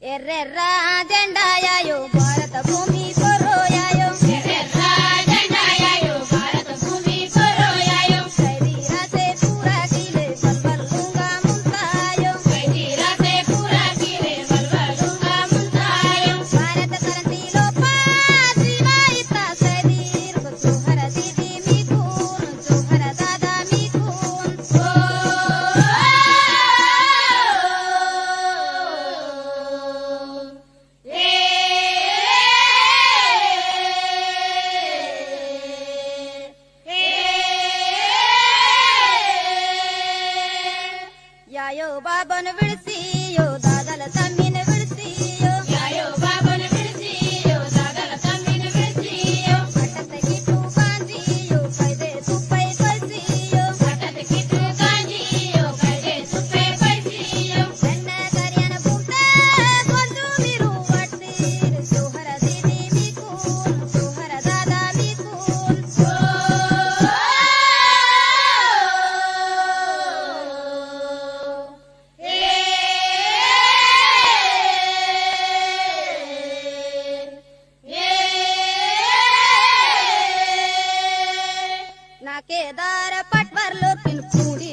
ఎర్రెర్ర జెండాయాయో భారత భూమి కొరోయాయో ఎర్రెర్ర జెండాయాయో భారత భూమి కొరోయాయో సైదీరా సే పూరా కిలే బల్బలుంగా ముంతాయో వైదిరా సే పూరా కిలే బల్బలుంగా ముంతాయో భారత కరంతిలో పాశ్రీవాయిత సైదీర్ జోహర దీది మీకూన్ జోహర దాదా మీకూన్ ಯಾಯೋ ಬಾಬನ ಬಿಡಿಸಿಯೋ ದಾದಲ ತಮ್ಮಿನ ಬಿಡಿಸಿಯೋ ಯಾಯೋ ಬಾಬನ ಬಿಡಿಸಿಯೋ ದಾದಲ ತಮ್ಮಿನ ಬಿಡಿಸಿಯೋ ಅಟ್ಟದ ಕಿಟ್ಟು ಕಾಂಜಿಯೋ ಕೈದೆ ತುಪ್ಪೈ ಕಳಿಸಿಯೋ ಅಟ್ಟದ ಕಿಟ್ಟು ಕಾಂಜಿಯೋ ಕೈದೆ ತುಪ್ಪೆ ಕಳಿಸಿಯೋ ನನ್ನ ಕರಿಯನ ಪುಟ್ಟ ಗೊಂದು ಬಿರು ವಡ್ತೀರ್ ಜೋಹರ ದೀದಿ ಮೀಕೂನ್ ಜೋಹರ ದಾದಾ ಮೀಕೂನ್ नाकेदार पटवर लोकिन पूरी